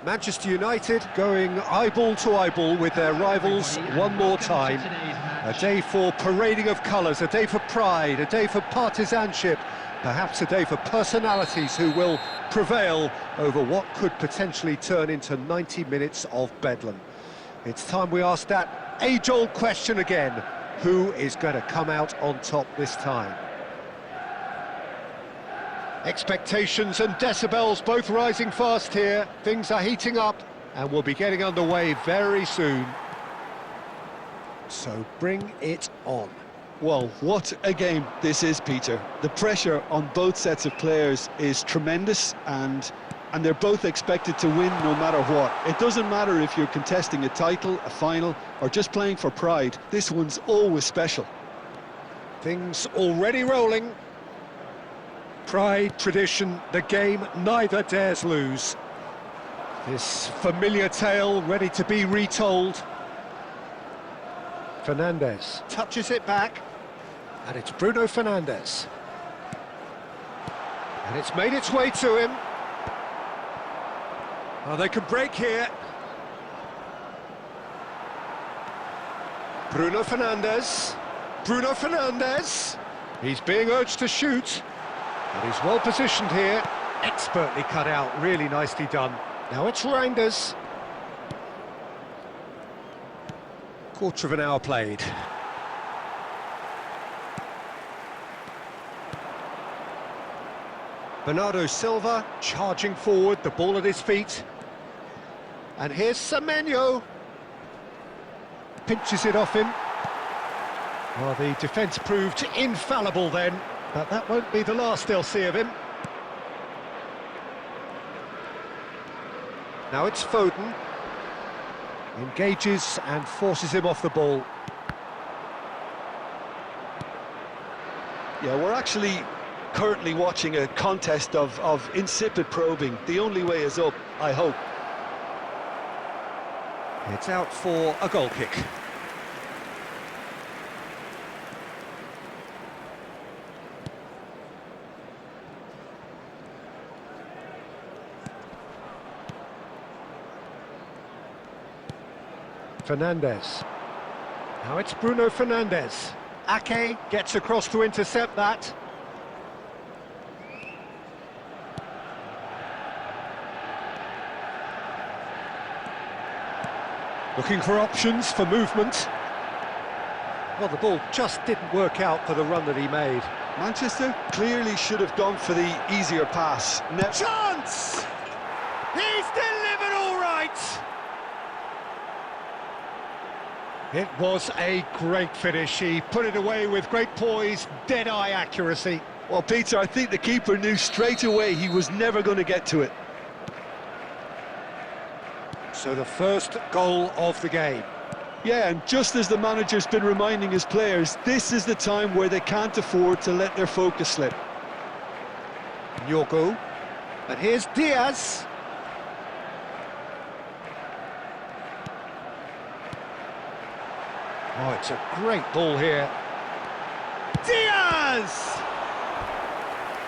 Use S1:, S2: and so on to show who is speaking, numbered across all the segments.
S1: Manchester United going eyeball to eyeball with their rivals one more time. A day for parading of colours, a day for pride, a day for partisanship, perhaps a day for personalities who will prevail over what could potentially turn into 90 minutes of bedlam. It's time we ask that age-old question again: who is going to come out on top this time? Expectations and decibels both rising fast here. Things are heating up and we'll be getting underway very soon. So bring it on.
S2: Well, what a game this is, Peter. The pressure on both sets of players is tremendous, and they're both expected to win no matter what. It doesn't matter if you're contesting a title, a final, or just playing for pride. This one's always special.
S1: Things already rolling. Pride, tradition, the game neither dares lose. This familiar tale ready to be retold. Fernandes touches it back, and it's Bruno Fernandes. And it's made its way to him. Oh, they could break here. Bruno Fernandes. Bruno Fernandes. He's being urged to shoot. But he's well positioned here. Expertly cut out, really nicely done. Now it's Reinders. Quarter of an hour played. Bernardo Silva charging forward, the ball at his feet. And here's Semenyo. Pinches it off him. Well, the defence proved infallible then, but that won't be the last they'll see of him. Now it's Foden. Engages and forces him off the ball.
S2: Yeah, we're actually currently watching a contest of insipid probing. The only way is up, I hope.
S1: It's out for a goal kick. Fernandes. Now it's Bruno Fernandes. Ake gets across to intercept that. Looking for options for movement. Well, the ball just didn't work out for the run that he made.
S2: Manchester clearly should have gone for the easier pass.
S1: Chance! He's delivered all right! It was a great finish. He put it away with great poise, dead-eye accuracy.
S2: Well, Peter, I think the keeper knew straight away he was never going to get to it.
S1: So the first goal of the game.
S2: Yeah, and just as the manager's been reminding his players, this is the time where they can't afford to let their focus slip.
S1: Nyogo. And here's Diaz. Oh, it's a great ball here. Diaz!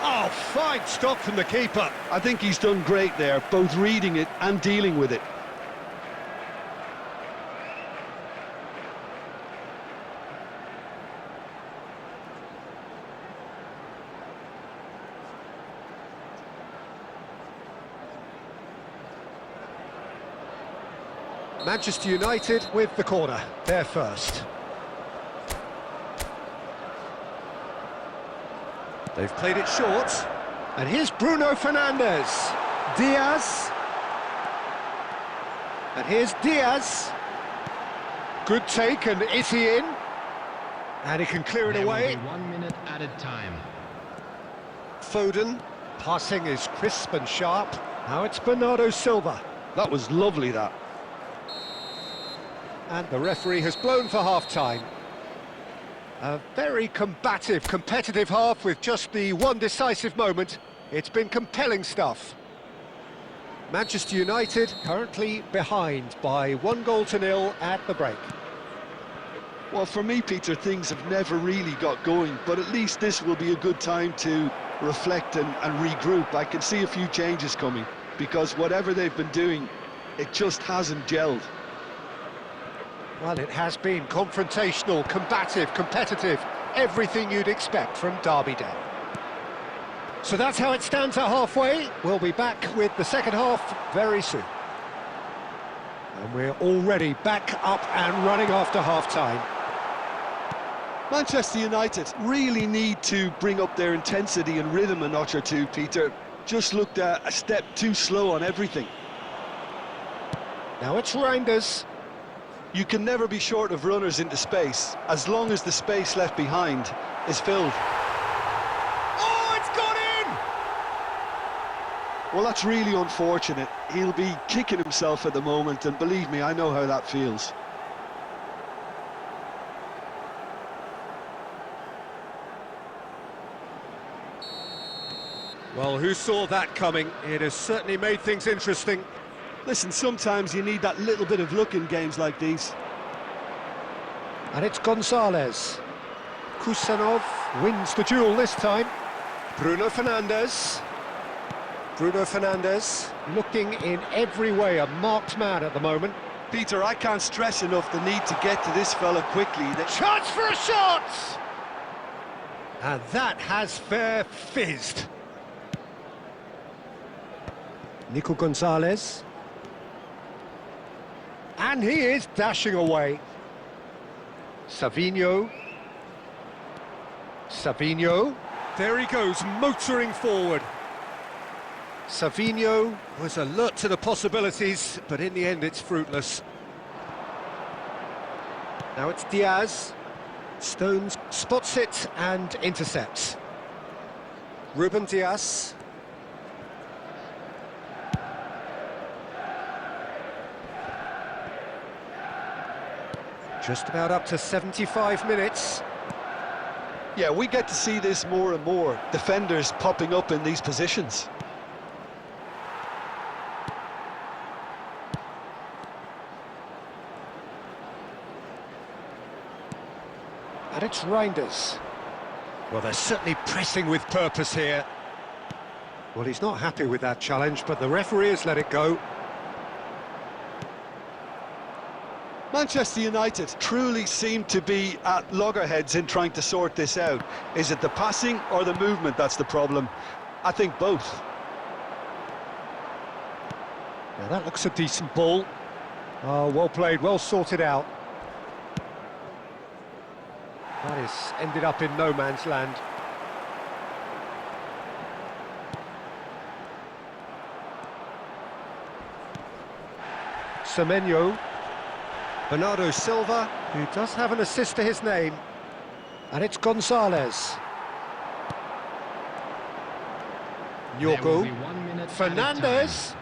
S1: Oh, fine stop from the keeper.
S2: I think he's done great there, both reading it and dealing with it.
S1: Manchester United with the corner, they're first. They've played it short, and here's Bruno Fernandes. Diaz. And here's Diaz. Good take, and is he in? And he can clear it away.
S3: 1 minute added time.
S1: Foden, passing is crisp and sharp. Now it's Bernardo Silva.
S2: That was lovely, that.
S1: And the referee has blown for half-time. A very combative, competitive half with just the one decisive moment. It's been compelling stuff. Manchester United currently behind by 1-0 at the break.
S2: Well, for me, Peter, things have never really got going, but at least this will be a good time to reflect and regroup. I can see a few changes coming, because whatever they've been doing, it just hasn't gelled.
S1: Well, it has been confrontational, combative, competitive, everything you'd expect from Derby Day. So that's how it stands at halfway. We'll be back with the second half very soon. And we're already back up and running after half-time.
S2: Manchester United really need to bring up their intensity and rhythm a notch or two, Peter. Just looked a step too slow on everything.
S1: Now it's Reinders.
S2: You can never be short of runners into space, as long as the space left behind is filled.
S1: Oh, it's gone in!
S2: Well, that's really unfortunate. He'll be kicking himself at the moment, and believe me, I know how that feels.
S1: Well, who saw that coming? It has certainly made things interesting.
S2: Listen, sometimes you need that little bit of luck in games like these.
S1: And it's Gonzalez. Kusanov wins the duel this time. Bruno Fernandes. Bruno Fernandes looking in every way a marked man at the moment.
S2: Peter, I can't stress enough the need to get to this fella quickly.
S1: Chance for a shot! And that has fair fizzed. Nico Gonzalez. And he is dashing away. Savinho. Savinho. There he goes, motoring forward. Savinho was alert to the possibilities, but in the end it's fruitless. Now it's Diaz. Stones spots it and intercepts. Ruben Diaz. Just about up to 75 minutes.
S2: Yeah, we get to see this more and more. Defenders popping up in these positions.
S1: And it's Reinders. Well, they're certainly pressing with purpose here. Well, he's not happy with that challenge, but the referee has let it go.
S2: Manchester United truly seem to be at loggerheads in trying to sort this out. Is it the passing or the movement that's the problem? I think both.
S1: Now that looks a decent ball. Oh, well played, well sorted out. That is ended up in no man's land. Semenyo. Bernardo Silva, who does have an assist to his name. And it's Gonzalez. Nyogo. Fernandez.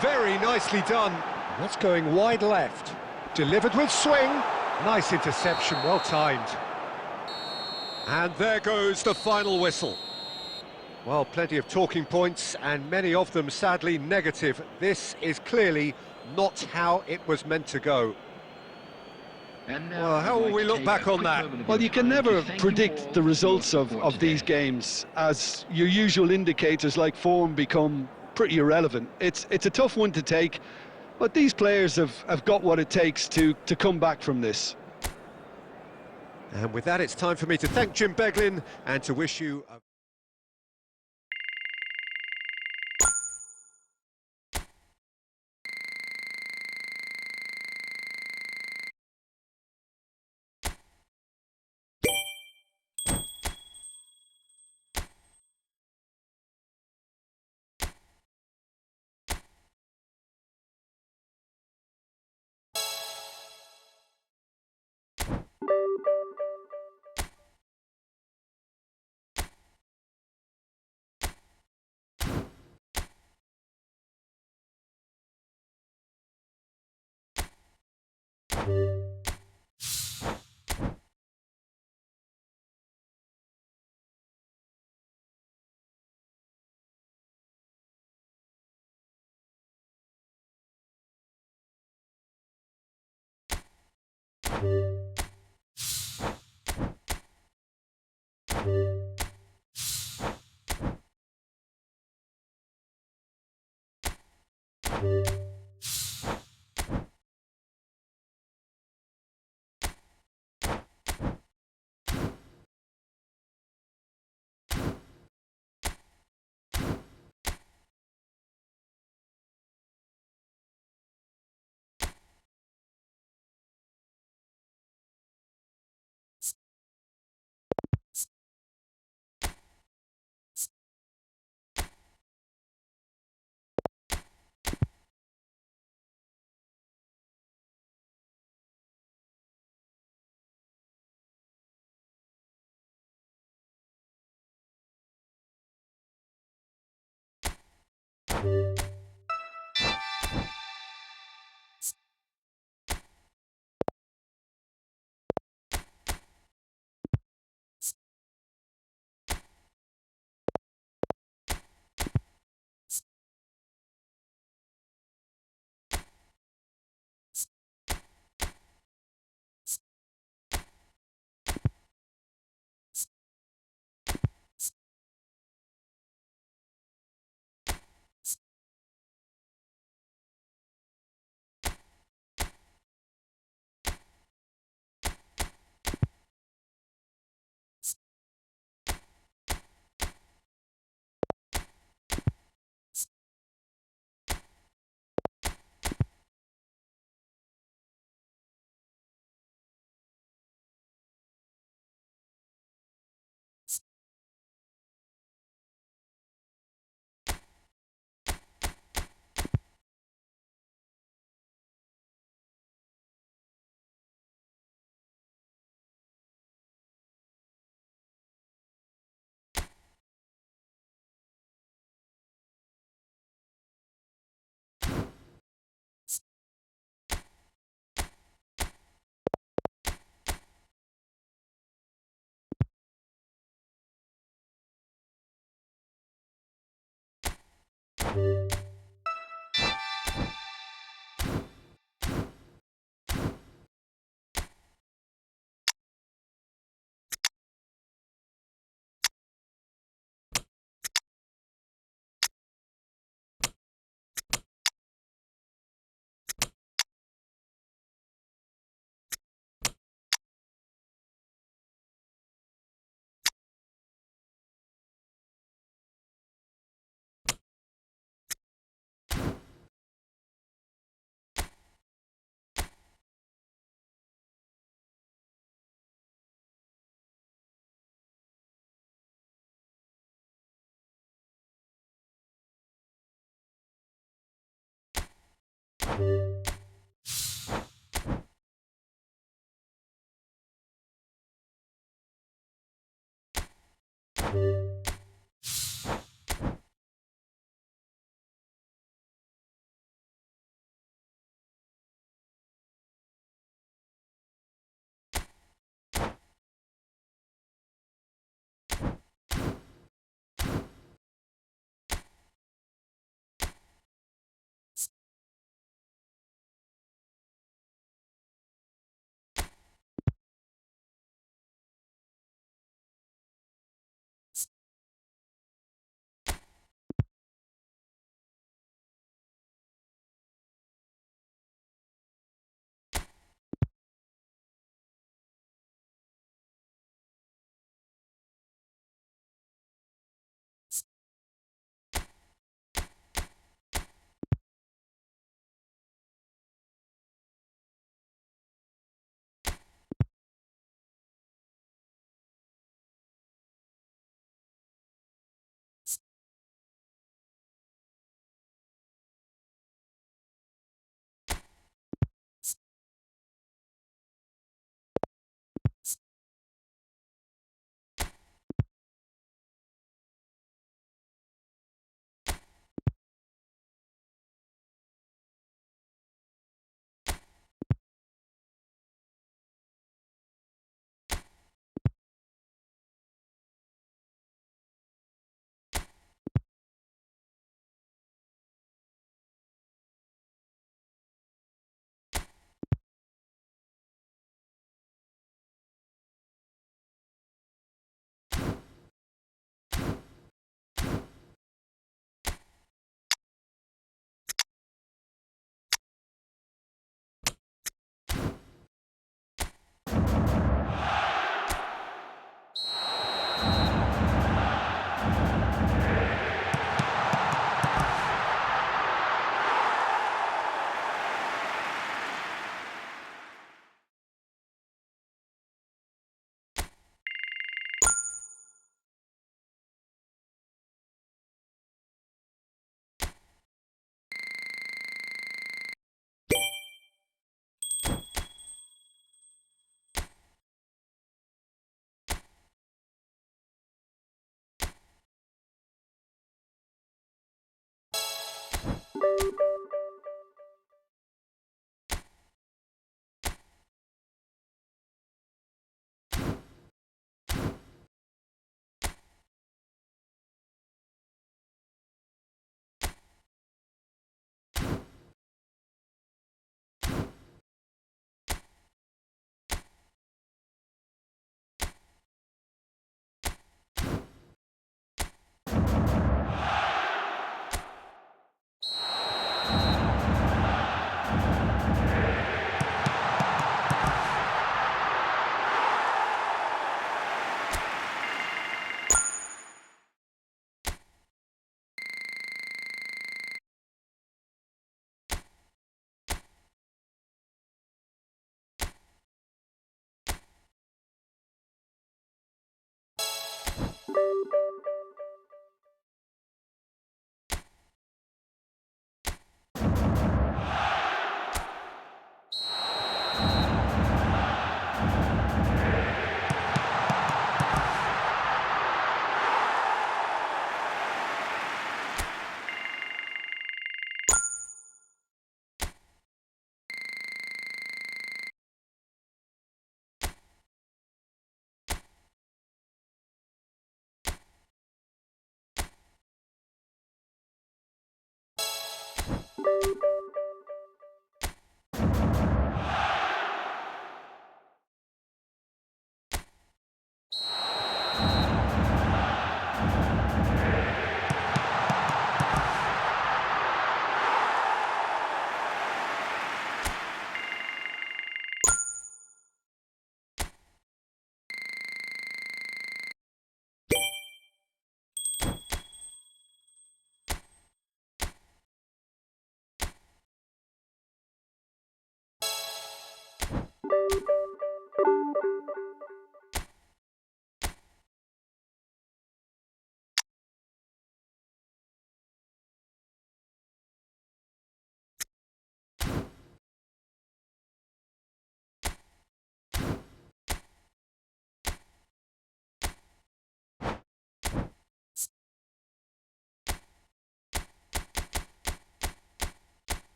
S1: Very nicely done. That's going wide left. Delivered with swing. Nice interception, well timed. And there goes the final whistle. Well, plenty of talking points, and many of them sadly negative. This is clearly not how it was meant to go. Well, how will we look back on that?
S2: Well, you can never predict the results of these games, as your usual indicators like form become pretty irrelevant. It's a tough one to take, but these players have got what it takes to come back from this.
S1: And with that, it's time for me to thank Jim Beglin and to wish you a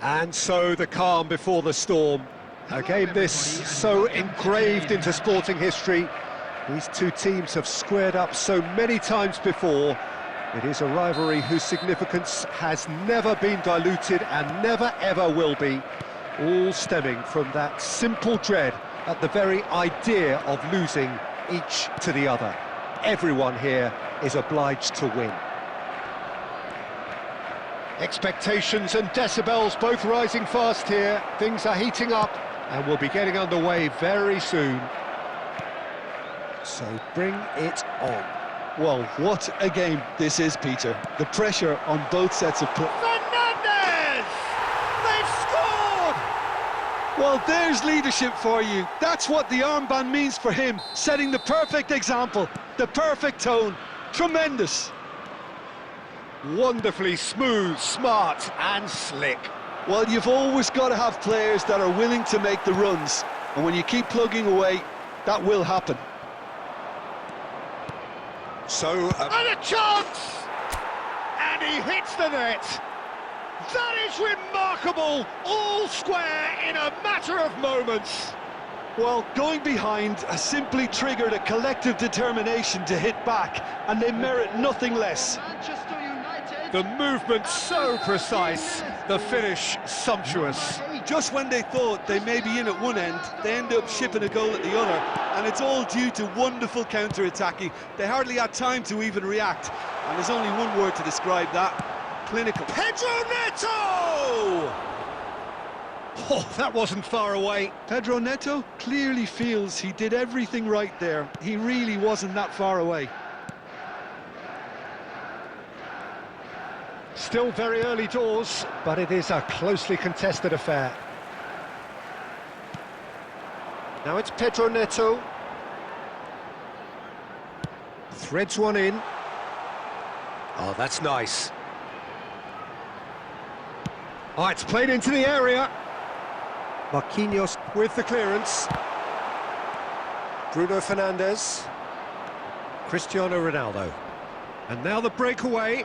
S1: And so the calm before the storm. A game this so engraved into sporting history. These two teams have squared up so many times before. It is a rivalry whose significance has never been diluted and never ever will be. All stemming from that simple dread at the very idea of losing each to the other. Everyone here is obliged to win. Expectations and decibels both rising fast here. Things are heating up and we'll be getting underway very soon. So bring it on.
S2: Well, what a game this is, Peter. The pressure on both sets of play.
S1: Fernandez! They've scored!
S2: Well, there's leadership for you. That's what the armband means for him, setting the perfect example, the perfect tone. Tremendous.
S1: Wonderfully smooth, smart and slick.
S2: Well, you've always got to have players that are willing to make the runs, and when you keep plugging away, that will happen.
S1: So, and a chance! And he hits the net. That is remarkable, all square in a matter of moments.
S2: Well, going behind has simply triggered a collective determination to hit back, and they merit nothing less.
S1: The movement so precise, the finish sumptuous.
S2: Just when they thought they may be in at one end, they end up shipping a goal at the other, and it's all due to wonderful counter-attacking. They hardly had time to even react, and there's only one word to describe that: clinical.
S1: Pedro Neto! Oh, that wasn't far away.
S2: Pedro Neto clearly feels he did everything right there. He really wasn't that far away.
S1: Still very early doors, but it is a closely contested affair. Now it's Pedro Neto. Threads one in. Oh, that's nice. Oh, it's played into the area. Marquinhos with the clearance. Bruno Fernandes. Cristiano Ronaldo. And now the breakaway.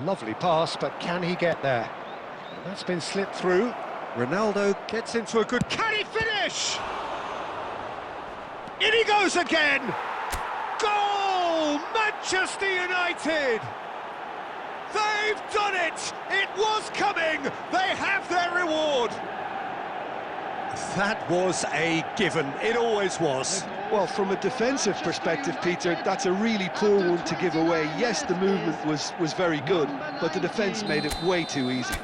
S1: Lovely pass, but can he get there? That's been slipped through. Ronaldo gets into a good... Can he finish? In he goes again! Goal! Manchester United! They've done it! It was coming! They have their reward! That was a given. It always was.
S2: Well, from a defensive perspective, Peter, that's a really poor one to give away. Yes, the movement was very good, but the defence made it way too easy.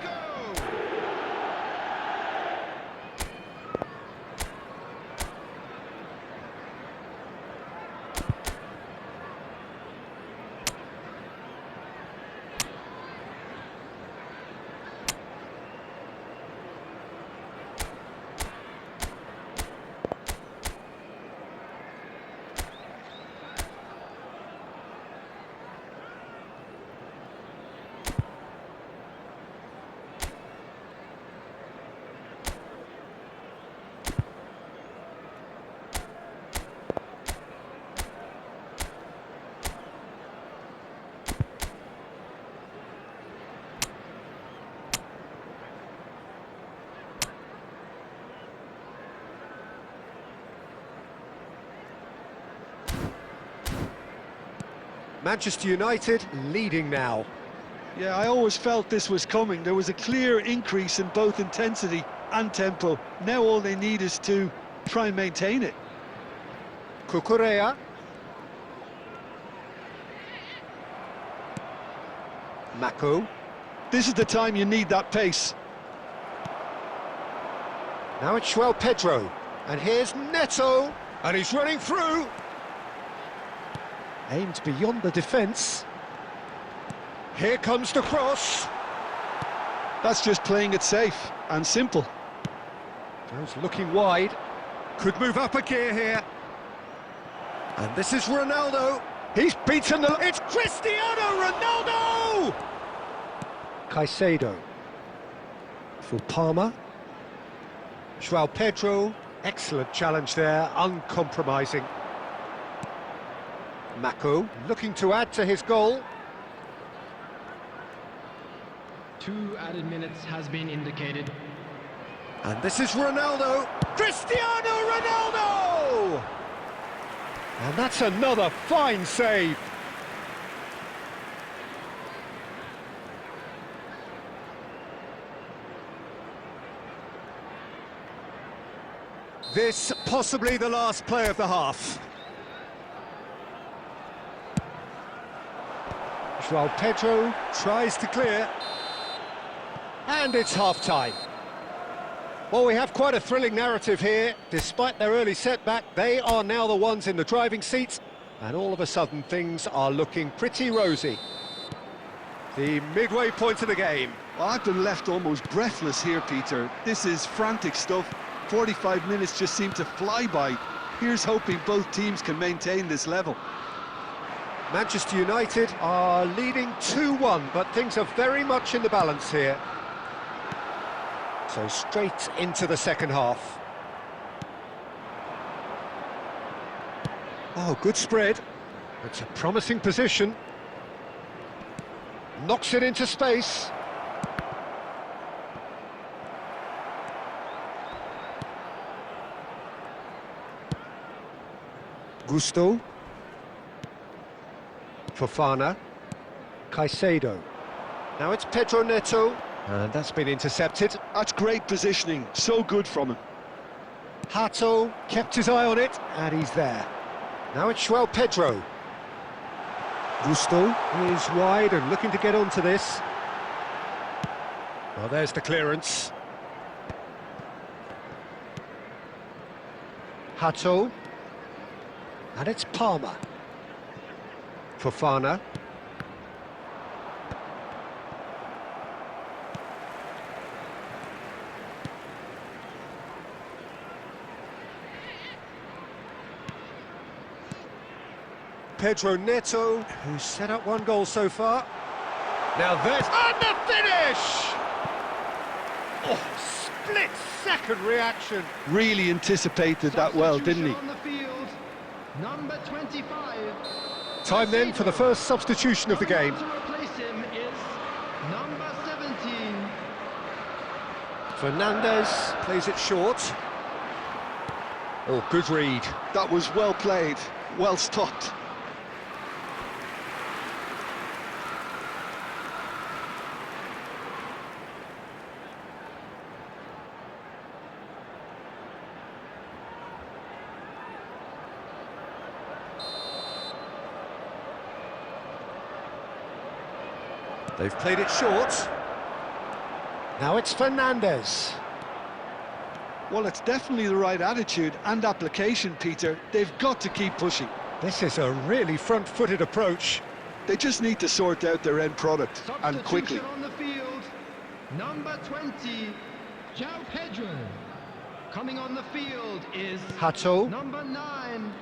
S1: Manchester United leading now.
S2: Yeah, I always felt this was coming. There was a clear increase in both intensity and tempo. Now all they need is to try and maintain it.
S1: Cucurella. Mako.
S2: This is the time you need that pace.
S1: Now it's João Pedro. And here's Neto. And he's running through. Aimed beyond the defence. Here comes the cross.
S2: That's just playing it safe and simple.
S1: Goes looking wide. Could move up a gear here. And this is Ronaldo. He's beaten the... It's Cristiano Ronaldo! Caicedo. For Palmer. João Pedro. Excellent challenge there, uncompromising. Mako looking to add to his goal.
S3: 2 added minutes has been indicated.
S1: And this is Ronaldo. Cristiano Ronaldo! And that's another fine save. This possibly the last play of the half. João Pedro tries to clear. And it's half-time. Well, we have quite a thrilling narrative here. Despite their early setback, they are now the ones in the driving seat. And all of a sudden, things are looking pretty rosy. The midway point of the game.
S2: Well, I've been left almost breathless here, Peter. This is frantic stuff. 45 minutes just seem to fly by. Here's hoping both teams can maintain this level.
S1: Manchester United are leading 2-1, but things are very much in the balance here. So straight into the second half. Oh, good spread. It's a promising position. Knocks it into space. Gusto. Fofana. Caicedo. Now it's Pedro Neto, and that's been intercepted.
S2: That's great positioning, so good from him.
S1: Hato kept his eye on it, and he's there. Now it's João Pedro. Gusto is wide and looking to get onto this. Well, there's the clearance. Hato. And it's Palmer. Fofana. Pedro Neto, who's set up one goal so far. Now there's... And the finish! Oh, split-second reaction.
S2: Really anticipated that well, didn't he?
S3: On the field, number 25.
S1: Time then for the first substitution of the game.
S3: To replace him is number 17.
S1: Fernandez plays it short. Oh, good read.
S2: That was well played, well stopped.
S1: They've played it short. Now it's Fernandez.
S2: Well, it's definitely the right attitude and application, Peter. They've got to keep pushing.
S1: This is a really front-footed approach.
S2: They just need to sort out their end product, and quickly.
S3: Substitution on the field, number 20, João Pedro. Coming on the field is
S1: Hato.
S3: number 9.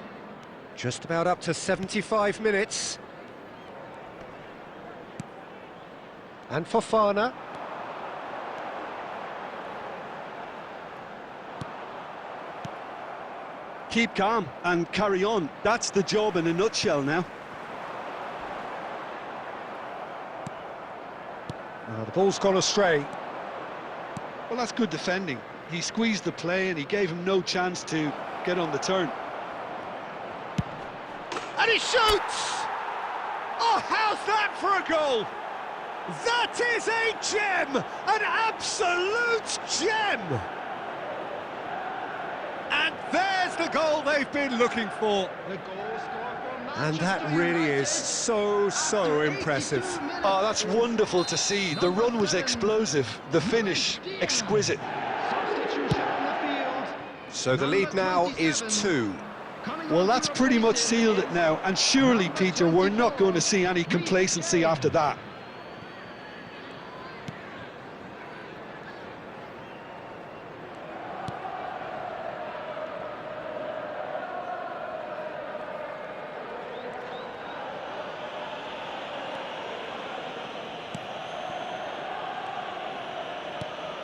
S1: Just about up to 75 minutes. And Fofana.
S2: Keep calm and carry on. That's the job in a nutshell now.
S1: The ball's gone astray.
S2: Well, that's good defending. He squeezed the play and he gave him no chance to get on the turn.
S1: And he shoots! Oh, how's that for a goal? That is a gem! An absolute gem! And there's the goal they've been looking for.
S3: The goal scorer for
S1: And that
S3: Manchester
S1: really
S3: United.
S1: is so impressive.
S2: Oh, that's wonderful to see. The run was explosive, the finish exquisite.
S3: Substitution on the field.
S1: So the lead now is 2.
S2: Well, that's pretty much sealed it now, and surely, Peter, we're not going to see any complacency after that.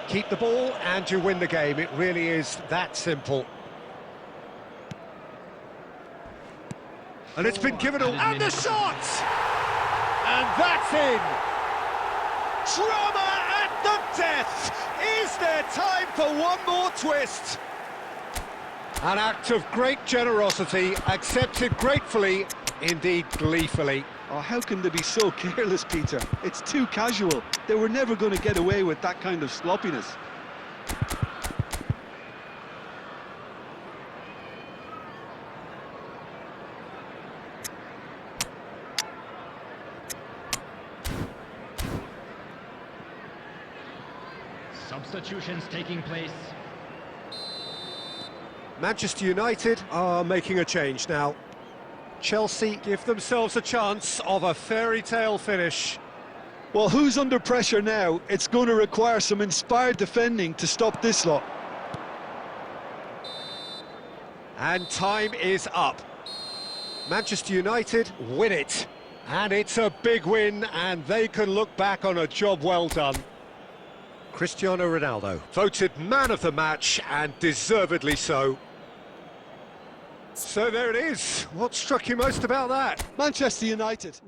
S1: Keep the ball and you win the game. It really is that simple. And it's been given away. And the shot! And that's in! Drama at the death! Is there time for one more twist? An act of great generosity, accepted gratefully, indeed gleefully.
S2: Oh, how can they be so careless, Peter? It's too casual. They were never going to get away with that kind of sloppiness.
S3: Substitutions taking place.
S1: Manchester United are making a change now. Chelsea give themselves a chance of a fairy tale finish.
S2: Well, who's under pressure now? It's going to require some inspired defending to stop this lot.
S1: And time is up. Manchester United win it. And it's a big win, and they can look back on a job well done. Cristiano Ronaldo, voted man of the match, and deservedly so. So there it is. What struck you most about that?
S2: Manchester United.